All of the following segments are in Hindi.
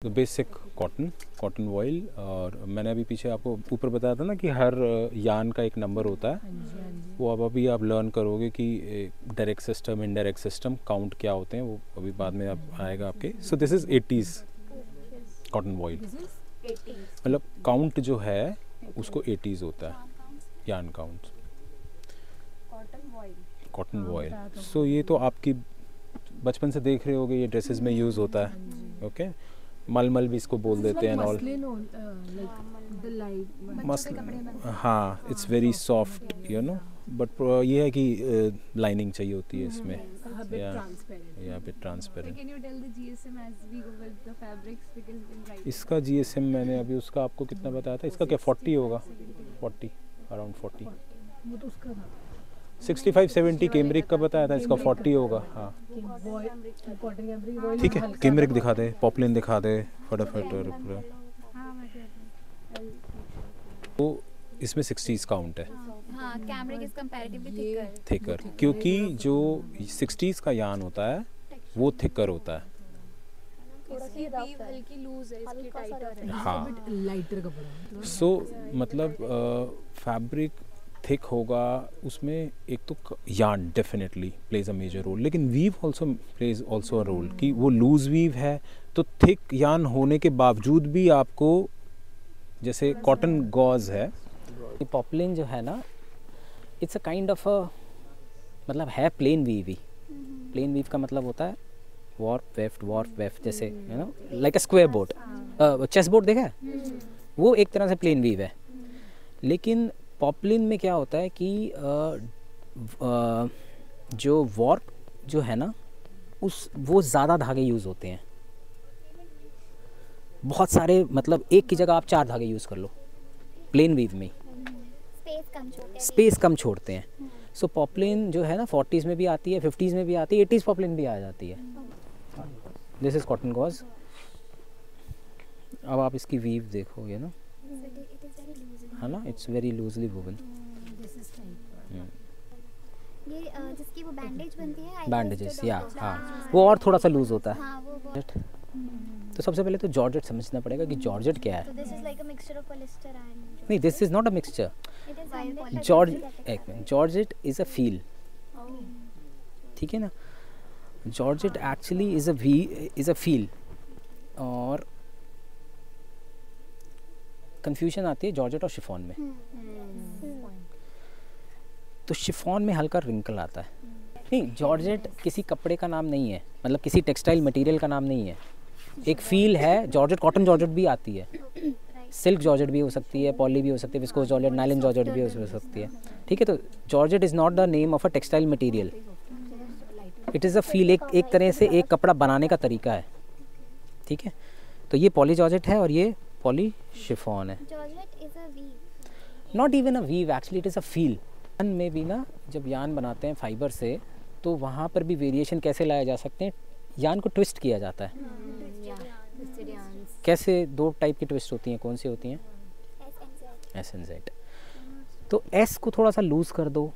तो बेसिक कॉटन वॉइल। और मैंने अभी पीछे आपको ऊपर बताया था ना कि हर यान का एक नंबर होता है। वो अब अभी आप लर्न करोगे कि direct system, indirect system, count क्या होते हैं, वो अभी बाद में आप आएगा आपके। So this is 80s cotton voile. मतलब काउंट जो है उसको 80s होता है, यान काउंट कॉटन वॉइल। सो ये तो आपकी बचपन से देख रहे होगे, ये ड्रेसेस में यूज़ होता है। ओके, मलमल भी इसको बोल देते हैं ऑल। हाँ, it's very soft you know, but ये है कि लाइनिंग चाहिए होती है इसमें, या बिट ट्रांसपेरेंट। इसका GSM मैंने अभी उसका आपको कितना बताया था, इसका क्या 40 होगा, 40 अराउंड 40। 65-70 कैमरिक का बताया था, इसका 40 होगा। हाँ ठीक है, कैमरिक दिखा दे, पॉपलिन दिखा दे फटाफट। और तो इसमें 60s काउंट है। हाँ, कैमरिक इज कंपैरेटिवली थिकर, क्योंकि जो 60s का यान होता है वो थिकर होता है। हल्की लूज है, इसकी टाइटर है। हाँ, लाइटर कपड़ा। सो मतलब फैब्रिक थिक होगा उसमें। एक तो yarn definitely plays a major role, लेकिन weave also plays also a role, कि वो लूज वीव है तो थिक यार्न होने के बावजूद भी आपको, जैसे कॉटन गॉज है, पॉपलिन जो है ना, it's a kind of a, मतलब है प्लेन वीव ही। प्लेन वीव का मतलब होता है वॉर्प वेफ्ट, जैसे you know like a square board, chess board देखा है, वो एक तरह से प्लेन वीव है। लेकिन पॉपलिन में क्या होता है कि जो वॉर्प जो है ना, वो ज़्यादा धागे यूज़ होते हैं, बहुत सारे, मतलब एक की जगह आप 4 धागे यूज़ कर लो प्लेन वीव में, स्पेस कम छोड़ते हैं। सो पॉपलिन जो है ना 40s में भी आती है, 50s में भी आती है, 80s पॉपलिन भी आ जाती है। This is cotton gauze. अब आप इसकी वीव देखो, ये ना, है ना, इट्स वेरी लूजली वुवन। ये जिसकी वो बैंडेज बनती है, बैंडेजेस, या हाँ, वो और थोड़ा सा लूज होता है। हाँ, वो तो सबसे पहले तो जॉर्जेट समझना पड़ेगा कि जॉर्जेट क्या है। This is like a mixture of polyester and, नहीं, this is not a mixture. It is georgette is a feel, ठीक है ना। Georgette actually is a feel. और कंफ्यूजन आती है जॉर्जेट और शिफॉन में। तो शिफॉन में हल्का रिंकल आता है। नहीं, जॉर्जेट किसी कपड़े का नाम नहीं है, मतलब किसी टेक्सटाइल मटेरियल का नाम नहीं है, एक फील है। जॉर्जेट, कॉटन जॉर्जेट भी आती है, सिल्क जॉर्जेट भी हो सकती है, पॉली भी हो सकती है, विस्कोस जॉर्जेट, नायलॉन जॉर्जेट भी हो सकती है, ठीक है। तो georgette is not the name of a textile material, it is a feel, एक तरह से एक कपड़ा बनाने का तरीका है, ठीक है। तो ये पॉली जॉर्जेट है और ये पॉली शिफॉन है। Georgette is a weave, not even a weave, actually it is a feel. Yarn में भी ना, जब यान बनाते हैं फाइबर से, तो वहाँ पर भी वेरिएशन कैसे लाए जा सकते हैं, यान को ट्विस्ट किया जाता है। कैसे? 2 टाइप की ट्विस्ट होती हैं, कौन सी होती हैं? S and Z। तो S को थोड़ा सा लूज़ कर दो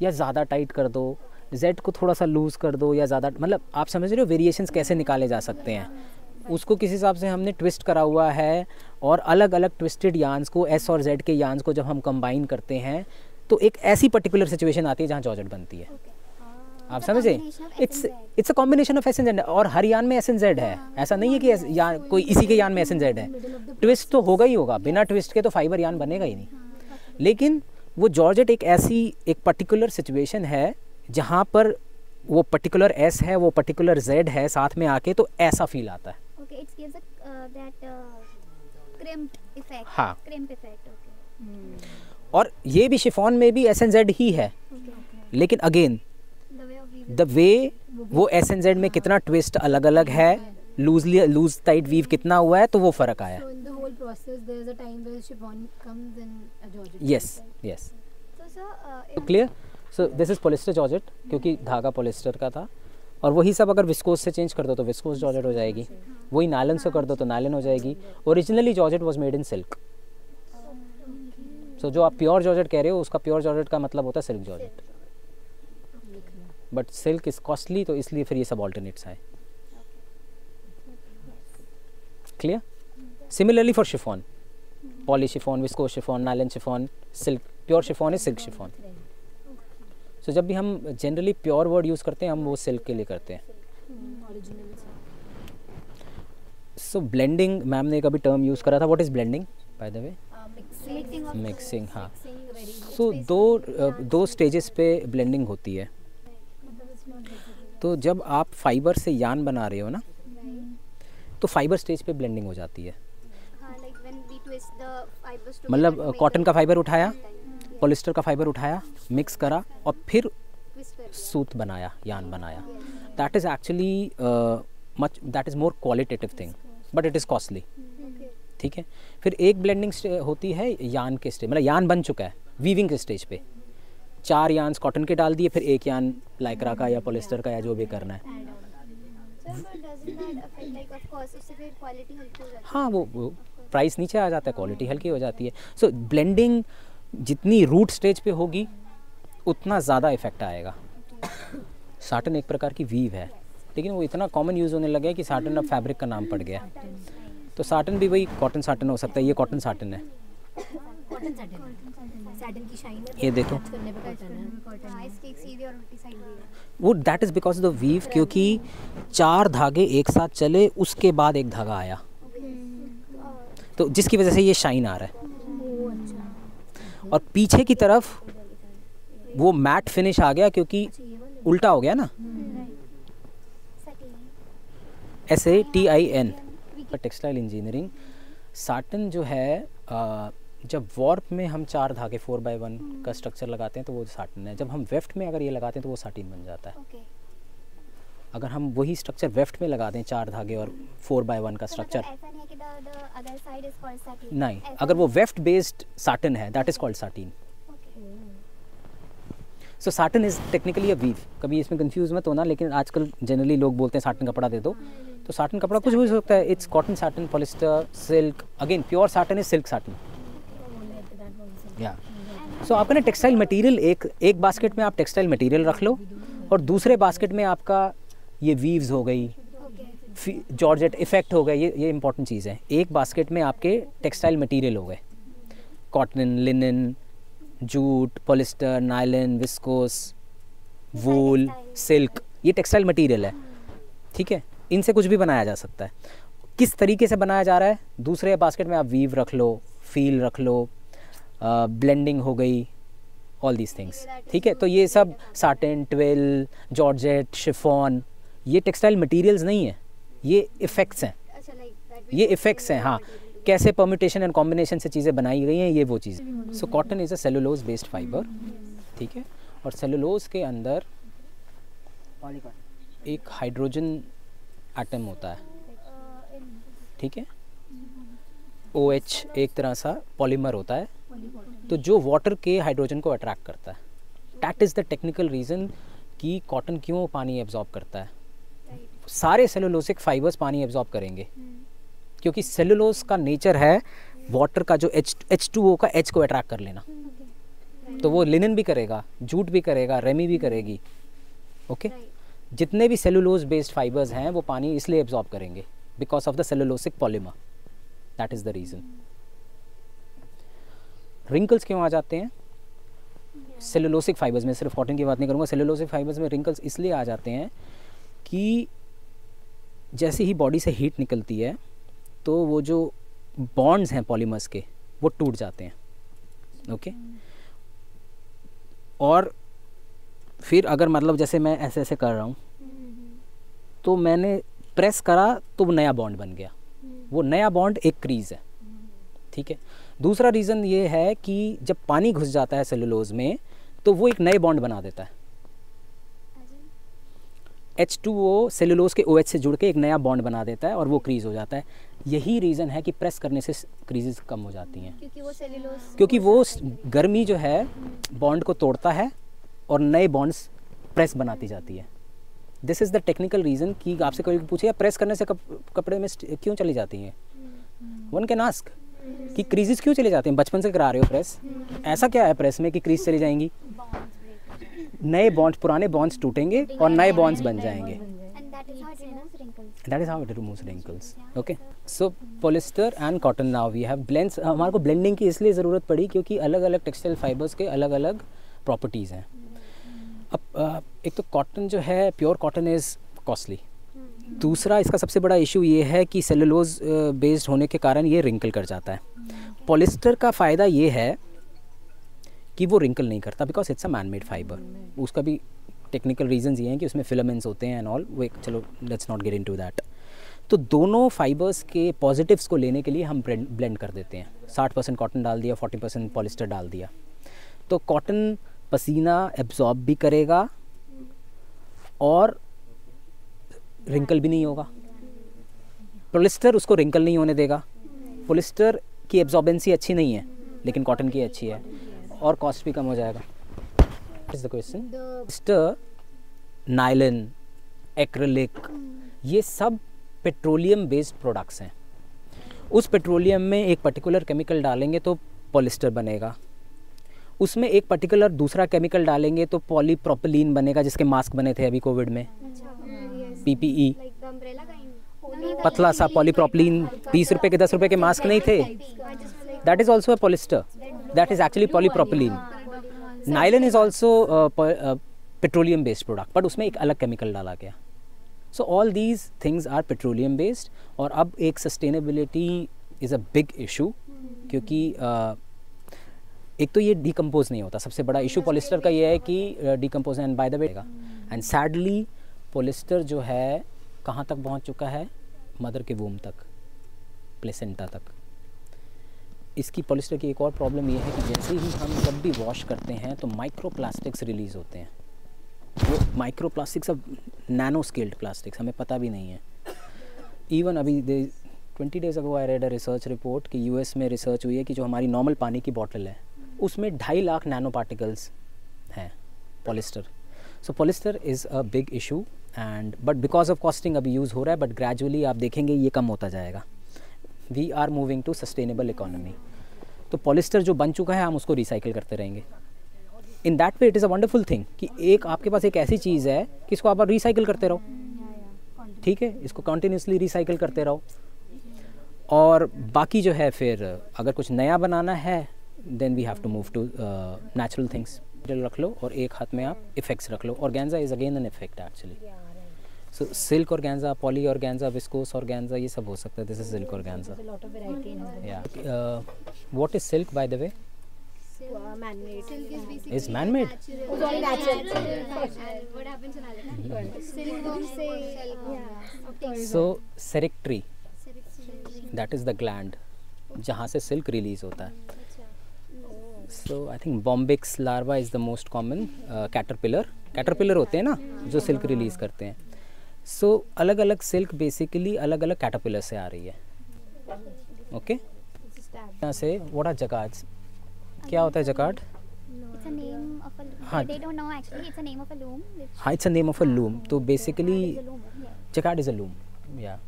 या ज़्यादा टाइट कर दो, Z को थोड़ा सा लूज़ कर दो या ज़्यादा, मतलब आप समझ रहे हो वेरिएशंस कैसे निकाले जा सकते हैं। उसको किस हिसाब से हमने ट्विस्ट करा हुआ है, और अलग अलग ट्विस्टेड यान्स को, S और Z के यान्स को जब हम कंबाइन करते हैं तो एक ऐसी पर्टिकुलर सिचुएशन आती है जहाँ जॉर्जेट बनती है। आप समझे? It's a combination of S and Z, और हर यान में S and Z है। ऐसा नहीं है कि यान कोई इसी के यान में S and Z है। ट्विस्ट तो होगा ही होगा, बिना ट्विस्ट के तो फाइबर यान बनेगा ही नहीं। लेकिन वो जॉर्जेट एक ऐसी एक पर्टिकुलर सिचुएशन है जहाँ पर वो पर्टिकुलर S है, वो पर्टिकुलर Z है साथ में आके, तो ऐसा फील आता है। Okay, it gives that crimped effect. हाँ, क्रिम्प इफेक्ट। ओके, और ये भी शिफॉन में भी S and Z ही है, लेकिन अगेन द वे वो S and Z में कितना ट्विस्ट अलग अलग है, लूज टाइट वीव कितना हुआ है, तो वो फ़र्क आया। So in the whole process there is a time where chiffon comes in a georgette. Yes, yes. so sir, clear. So this is polyester georgette, क्योंकि धागा पॉलिस्टर का था। और वही सब अगर विस्कोस से चेंज कर दो तो विस्कोस जॉर्जेट हो जाएगी, वही नायलॉन से कर दो तो नायलॉन हो जाएगी। Originally georgette was made in silk. So जो आप प्योर जॉर्जेट कह रहे हो, उसका प्योर जॉर्जेट का मतलब होता है silk georgette. But silk is costly, तो इसलिए फिर ये सब ऑल्टरनेट्स आए। Clear? Similarly for chiffon, poly chiffon, viscose chiffon, nylon chiffon, silk. Pure chiffon is silk chiffon. So जब भी हम generally pure word use करते हैं हम वो silk के लिए करते हैं. So blending, मैम ने कभी term use करा था. What is blending, by the way? Mixing, हाँ. So दो stages पे blending होती है. तो जब आप फाइबर से यान बना रहे हो ना, तो फाइबर स्टेज पे ब्लेंडिंग हो जाती है. मतलब कॉटन का फाइबर उठाया, पॉलिस्टर का फाइबर उठाया, मिक्स करा और फिर सूत बनाया, यान बनाया. That is actually that is more qualitative thing, but it is costly. ठीक है. फिर एक ब्लेंडिंग होती है यान के स्टेज, मतलब यान बन चुका है, वीविंग के स्टेज पे 4 यान्स कॉटन के डाल दिए, फिर 1 यान लाइक्रा का या पॉलिस्टर का या जो भी करना है. हाँ, वो प्राइस नीचे आ जाता है, क्वालिटी हल्की हो जाती है. सो ब्लेंडिंग जितनी रूट स्टेज पे होगी उतना ज़्यादा इफेक्ट आएगा. साटन एक प्रकार की वीव है, लेकिन वो इतना कॉमन यूज़ होने लगा है कि साटन अब फैब्रिक का नाम पड़ गया. तो साटन भी वही कॉटन साटन हो सकता है. ये कॉटन साटन है. ये देखो, वो that is because of the weave, क्योंकि 4 धागे एक साथ चले उसके बाद एक धागा आया, तो जिसकी वजह से ये शाइन आ रहा है. और पीछे की तरफ वो मैट फिनिश आ गया क्योंकि उल्टा हो गया ना. SATIN पर टेक्सटाइल इंजीनियरिंग. साटन जो है जब वॉर्प में हम 4 धागे 4x1 का स्ट्रक्चर लगाते हैं तो वो साटन है. जब हम वेफ्ट में अगर ये लगाते हैं तो वो साटिन बन जाता है. अगर हम वही स्ट्रक्चर वेफ्ट में लगा दें 4 धागे और 4x1 का स्ट्रक्चर, नहीं, अगर वो वेफ्ट बेस्ड साटन है that is called satin. So satin is technically a weave. कभी इसमें कंफ्यूज मत होना, लेकिन आजकल जनरली लोग बोलते हैं साटन कपड़ा दे दो, तो साटन कपड़ा कुछ भी हो सकता है. It's cotton satin, polyester, silk. Again pure satin is silk satin. या सो आपका ना टेक्सटाइल मटेरियल एक बास्केट में आप टेक्सटाइल मटेरियल रख लो और दूसरे बास्केट में आपका ये वीव्स हो गई, जॉर्जेट इफेक्ट हो गए. ये इंपॉर्टेंट चीज़ है. एक बास्केट में आपके टेक्सटाइल मटेरियल हो गए, cotton, linen, jute, polyester, nylon, viscose, wool, silk. ये टेक्सटाइल मटेरियल है. ठीक है. इनसे कुछ भी बनाया जा सकता है. किस तरीके से बनाया जा रहा है, दूसरे बास्केट में आप वीव रख लो, फील रख लो, ब्लेंडिंग हो गई, ऑल दीज थिंग्स. ठीक है. तो ये सब साटिन, ट्विल, जॉर्जेट, शिफॉन, ये टेक्सटाइल मटेरियल्स नहीं है, ये इफ़ेक्ट्स हैं. ये इफ़ेक्ट्स हैं. हाँ, कैसे परम्यूटेशन एंड कॉम्बिनेशन से चीज़ें बनाई गई हैं, ये वो चीज़. So cotton is a cellulose based fibre. ठीक है. और सेलुलोज के अंदर एक हाइड्रोजन एटम होता है. ठीक है. OH एक तरह सा पॉलीमर होता है, तो जो वाटर के हाइड्रोजन को अट्रैक्ट करता है. That is the technical reason कि कॉटन क्यों पानी एब्जॉर्ब करता है. सारे सेलुलोसिक फाइबर्स पानी एब्जॉर्ब करेंगे क्योंकि सेलुलोज का नेचर है वाटर का जो H2O का H को अट्रैक्ट कर लेना. तो वो लिनन भी करेगा, जूट भी करेगा, रेमी भी करेगी. ओके. जितने भी सेलुलोज बेस्ड फाइबर्स हैं वो पानी इसलिए एब्जॉर्ब करेंगे because of the cellulosic polymer. That is the reason. Wrinkles क्यों आ जाते हैं सेलुलोसिक फाइबर्स में? सिर्फ कॉटन की बात नहीं करूँगा. सेलुलोसिक फाइबर्स में रिंकल्स इसलिए आ जाते हैं कि जैसे ही बॉडी से हीट निकलती है तो वो जो बॉन्ड्स हैं पॉलीमर्स के वो टूट जाते हैं. ओके. और फिर अगर मतलब जैसे मैं ऐसे ऐसे कर रहा हूँ तो मैंने प्रेस करा तो वो नया बॉन्ड बन गया. वो नया बॉन्ड एक क्रीज है. ठीक है. दूसरा रीज़न ये है कि जब पानी घुस जाता है सेलुलोज में तो वो एक नए बॉन्ड बना देता है. H2O सेलुलोज के OH से जुड़ के एक नया बॉन्ड बना देता है और वो क्रीज हो जाता है. यही रीज़न है कि प्रेस करने से क्रीजेस कम हो जाती हैं, क्योंकि वो गर्मी जो है बॉन्ड को तोड़ता है और नए बॉन्ड्स प्रेस बनाती जाती है. This is the technical reason कि आपसे कोई पूछे प्रेस करने से कपड़े में क्यों चली जाती हैं. वन कैन आस्क कि क्रीजेस क्यों चले जाते हैं. बचपन से करा रहे हो प्रेस, ऐसा क्या है प्रेस में कि क्रीज चली जाएंगी? नए बॉन्ड्स, पुराने बॉन्ड्स टूटेंगे और नए बॉन्ड्स बन जाएंगे. That is how it removes wrinkles. Okay. So polyester and cotton now we have blends. हमारे को blending की इसलिए ज़रूरत पड़ी क्योंकि अलग अलग टेक्सटाइल फाइबर्स के अलग अलग प्रॉपर्टीज़ हैं. अब एक तो कॉटन जो है प्योर कॉटन इज़ कॉस्टली. दूसरा इसका सबसे बड़ा इशू ये है कि सेलुलोज बेस्ड होने के कारण ये रिंकल कर जाता है. पॉलिस्टर का फ़ायदा ये है कि वो रिंकल नहीं करता because it's a man made fibre. उसका भी टेक्निकल रीजंस ये हैं कि उसमें फिलामेंट्स होते हैं एंड ऑल. वो एक चलो let's not get into that. तो दोनों फाइबर्स के पॉजिटिव्स को लेने के लिए हम ब्लेंड कर देते हैं. 60% कॉटन डाल दिया, 40% पॉलिस्टर डाल दिया. तो कॉटन पसीना एब्जॉर्ब भी करेगा और रिंकल भी नहीं होगा. पॉलिस्टर उसको रिंकल नहीं होने देगा. पॉलिस्टर की एब्जॉर्बेंसी अच्छी नहीं है लेकिन कॉटन की अच्छी है और कॉस्ट भी कम हो जाएगा. Is the question. Polyester, nylon, acrylic, ये सब पेट्रोलियम बेस्ड प्रोडक्ट्स हैं. उस पेट्रोलियम में एक पर्टिकुलर केमिकल डालेंगे तो पॉलिस्टर बनेगा. उसमें एक पर्टिकुलर दूसरा केमिकल डालेंगे तो पॉलीप्रोपिलीन बनेगा, जिसके मास्क बने थे अभी कोविड में. PPE, पतला सा पॉलीप्रोपिलीन. 20 रुपए के 10 रुपए के मास्क नहीं थे. That is also a polyester. That is actually polypropylene. Nylon is also petroleum based product but उसमें एक अलग केमिकल डाला गया. So all these things are petroleum based. और अब एक sustainability is a big issue क्योंकि एक तो ये डिकम्पोज नहीं होता. सबसे बड़ा इशू पॉलिस्टर का ये है कि decompose. And bye the way and sadly polyester जो है कहाँ तक पहुँच चुका है? मदर के वूम तक, प्लेसेंटा तक. इसकी पॉलिस्टर की एक और प्रॉब्लम ये है कि जैसे ही हम जब भी वॉश करते हैं तो माइक्रो प्लास्टिक्स रिलीज़ होते हैं. वो माइक्रो प्लास्टिक्स अब नैनो स्केल्ड प्लास्टिक्स हमें पता भी नहीं है. इवन अभी 20 days ago I read a research report कि US में रिसर्च हुई है कि जो हमारी नॉर्मल पानी की बॉटल है उसमें 2.5 लाख नैनो पार्टिकल्स हैं polyester. So polyester is a big issue and but because of costing अभी यूज़ हो रहा है बट ग्रेजुअली आप देखेंगे ये कम होता जाएगा. We are moving to sustainable economy. तो पॉलिस्टर जो बन चुका है हम उसको रिसाइकिल करते रहेंगे. In that way it is a wonderful thing कि एक आपके पास एक ऐसी चीज़ है कि इसको आप रिसाइकिल करते रहो. ठीक है, इसको कंटिन्यूसली रिसाइकिल करते रहो. और बाकी जो है फिर अगर कुछ नया बनाना है then we have to move to natural things. रख लो और एक हाथ में आप इफेक्ट्स रख लो. Organza is again an effect actually. So silk organza, poly organza, viscose organza, ये सब हो सकता है. This is silk organza. What is silk by the way? Man-made. Silk is basically Is man-made? It's all natural. What happens in silkworm say So सेरेक्ट्री, that is the gland जहाँ से सिल्क रिलीज होता है. So I think Bombyx larva is the most common. Caterpillar होते हैं ना जो सिल्क रिलीज करते हैं. So अलग अलग सिल्क बेसिकली अलग अलग कैटरपिलर से आ रही है. ओके, यहाँ से what are jacquards? क्या होता है jacquard? It's a name of a. हाँ. They don't know actually. It's a name of a loom. हाँ, it's a name of a loom. तो basically It's a loom. Yeah. jacquard is a loom. Yeah.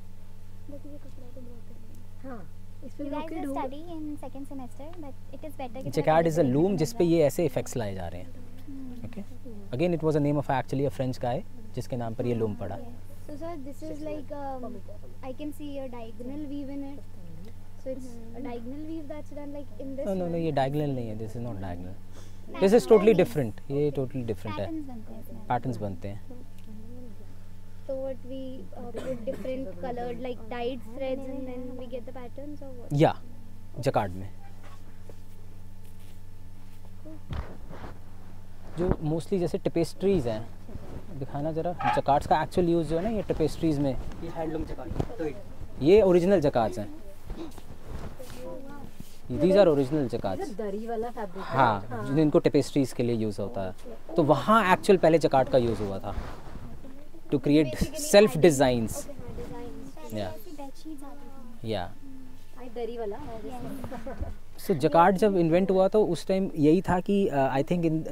हाँ, इस You पे guys will study in second semester, but it is better. कि Jacquard is a loom जिस पे ये ऐसे इफेक्ट्स लाए जा रहे हैं. Okay. Again, it was a name of actually a French guy जिसके नाम पर ये लूम पड़ा. So sir, this is like I can see a diagonal weave in it. So it's a diagonal weave that's done like in this. No, ये diagonal नहीं है. This is not diagonal. This is totally different. ये totally different है. Patterns बनते हैं इसमें. Patterns बनते हैं. So what we put different colored like dyed threads and then we get the patterns or what? या जकार्ड में जो मोस्टली जैसे टेपेस्ट्रीज हैं, दिखाना जरा. जकार्ड्स का एक्चुअल यूज़ जो है ना ये टेपेस्ट्रीज में, ये हैंडलूम जकार्ड, ये ओरिजिनल जकार्ड्स हैं. These are original jacquards. दरी वाला फैब्रिक. हाँ, जिनको टेपेस्ट्रीज के लिए यूज़ होता है. तो वहाँ एक्चुअल पहले जकार्ड का यूज़ हुआ था टू क्रिएट सेल्फ डिज़ाइंस. या या दरी वाला. सो जकार्ड जब इन्वेंट हुआ तो उस टाइम यही था कि आई थिंक इन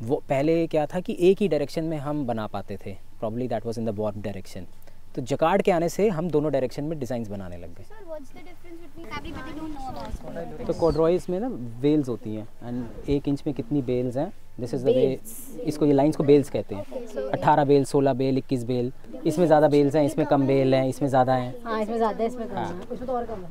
वो पहले क्या था कि एक ही डायरेक्शन में हम बना पाते थे. Probably that was in the warp direction. तो जकार्ड के आने से हम दोनों डायरेक्शन में डिज़ाइंस बनाने लग गए। Sir, what's the difference between fabric that I don't know about? तो कॉर्डरॉयज में ना बेल्स होती हैं एंड 1 इंच में कितनी बेल्स हैं, दिस इज़ द वे, इसको ये लाइंस को बेल्स कहते हैं। 18 बेल, 16 बेल, 21 बेल, इसमें ज़्यादा बेल्स हैं, इसमें कम बेल हैं, इसमें ज़्यादा हैं। हाँ, इसमें ज़्यादा है, इसमें कम है, इसमें तो और कम है।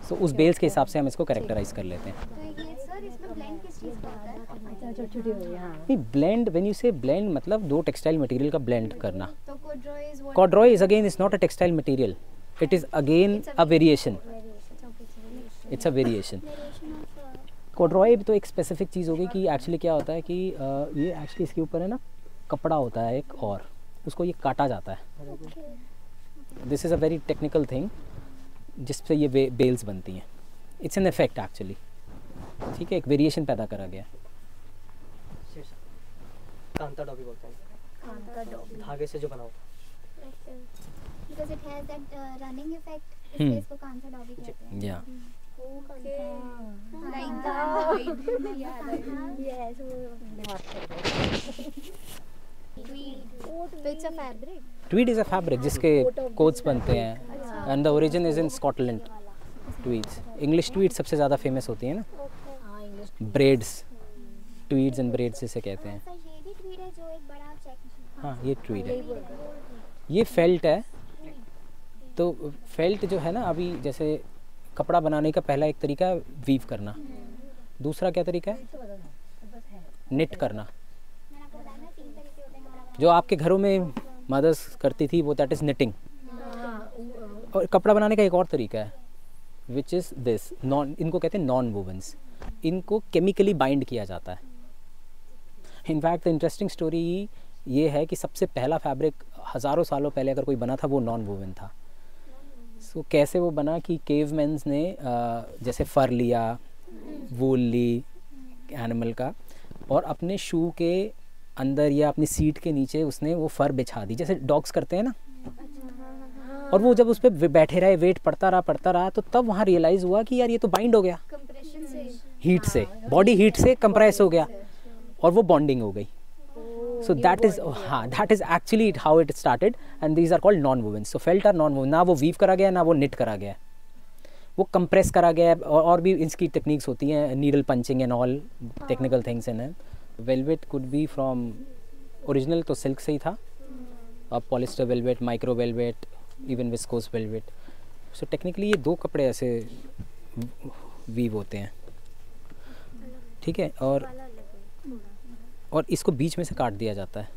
सो उस बेल्स के हिसाब से हम इसको कैरेक्टराइज कर लेते हैं। तो ये सर इसमें blend किस चीज़ का होता है? अच्छा, छोटी-छोटी हो गई, हाँ। नहीं, ब्लेंड, व्हेन यू से ब्लेंड मतलब दो टेक्सटाइल मटेरियल का ब्लेंड करना। तो corduroy is what? Corduroy is again is not a textile material, it is again a variation, it's a variation. Corduroy भी तो एक स्पेसिफिक चीज़ हो गई कि एक्चुअली क्या होता है कि ये एक्चुअली इसके ऊपर है ना कपड़ा होता है एक, और उसको ये काटा जाता है। This is a very technical thing जिससे ये बेल्स बनती हैं। इट्स एन इफेक्ट एक्चुअली, ठीक है, एक वेरिएशन पैदा करा गया। कांता डॉबी बोलते हैं, धागे से जो बना होता Because it has that running effect, इसलिए इसको कांसा डॉबी कहते हैं। या Like that. Yes. So it's a fabric. Tweed is a fabric जिसके कोट्स बनते हैं and the origin is in Scotland. Tweeds, English tweed सबसे ज़्यादा फेमस होती है ना, ब्रेड्स, ट्वीड्स एंड ब्रेड्स जिसे कहते हैं। सर ये भी ट्वीड है जो एक बड़ा चेक। हाँ, ये ट्वीड है, ये फेल्ट है। तो फेल्ट जो है ना, अभी जैसे कपड़ा बनाने का पहला एक तरीका है वीव करना, दूसरा क्या तरीका है निट करना। मैंने आपको बताया ना 3 तरीके होते हैं हमारा। जो आपके घरों में मदर्स करती थी वो दैट इज़ निटिंग। और कपड़ा बनाने का एक और तरीका है विच इज़ दिस नॉन, इनको कहते हैं नॉन वोवन्स। इनको केमिकली बाइंड किया जाता है। इनफैक्ट इंटरेस्टिंग स्टोरी ये है कि सबसे पहला फैब्रिक हज़ारों सालों पहले अगर कोई बना था वो नॉन वोवन था। सो कैसे वो बना कि केवमेंस ने जैसे फ़र लिया, वूल ली एनिमल का, और अपने शू के अंदर या अपनी सीट के नीचे उसने वो फ़र बिछा दी, जैसे डॉग्स करते हैं ना। और वो जब उस पर बैठे रहे, वेट पड़ता रहा, तो तब वहाँ रियलाइज़ हुआ कि यार ये तो बाइंड हो गया Compression से. हीट से, बॉडी हीट से कंप्रेस हो गया और वो बॉन्डिंग हो गई। सो दैट इज़, हाँ, that is actually how it started and these are called non woven. So felt are non woven, ना वो वीव करा गया ना वो निट करा गया, वो कंप्रेस करा गया। और भी इसकी टेक्निक्स होती हैं, needle punching and all technical things in it. Velvet could be from, original तो सिल्क से ही था, अब polyester velvet, micro velvet, even viscose velvet. So technically ये 2 कपड़े ऐसे वीव होते हैं, ठीक है। और इसको बीच में से काट दिया जाता है।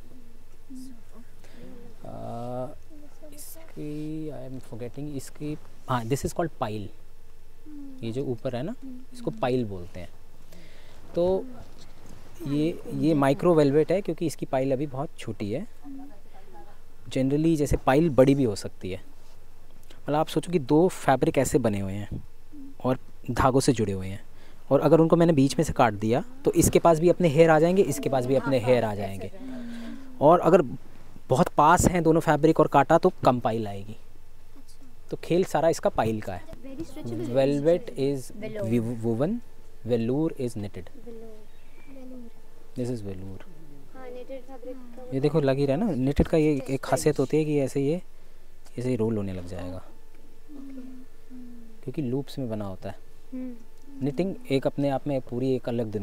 इसकी आई एम फॉरगेटिंग, इसकी, हाँ, दिस इज़ कॉल्ड पाइल। ये जो ऊपर है ना, इसको पाइल बोलते हैं। तो ये माइक्रो वेलवेट है क्योंकि इसकी पाइल अभी बहुत छोटी है। जनरली जैसे पाइल बड़ी भी हो सकती है। मतलब आप सोचो कि 2 फैब्रिक ऐसे बने हुए हैं और धागों से जुड़े हुए हैं, और अगर उनको मैंने बीच में से काट दिया तो इसके पास भी अपने हेयर आ जाएंगे, इसके पास भी अपने हेयर आ जाएंगे। और अगर बहुत पास हैं दोनों फैब्रिक और काटा तो कम पाइल आएगी। तो खेल सारा इसका पाइल का है। Velvet is woven, Vellore is knitted. This is Vellore. हाँ, knitted fabric का. ये देखो लग ही रहा है ना, निटेड का ये एक खासियत होती है कि ऐसे ही रोल होने लग जाएगा क्योंकि लूप्स में बना होता है। निटिंग एक अपने आप में पूरी एक अलग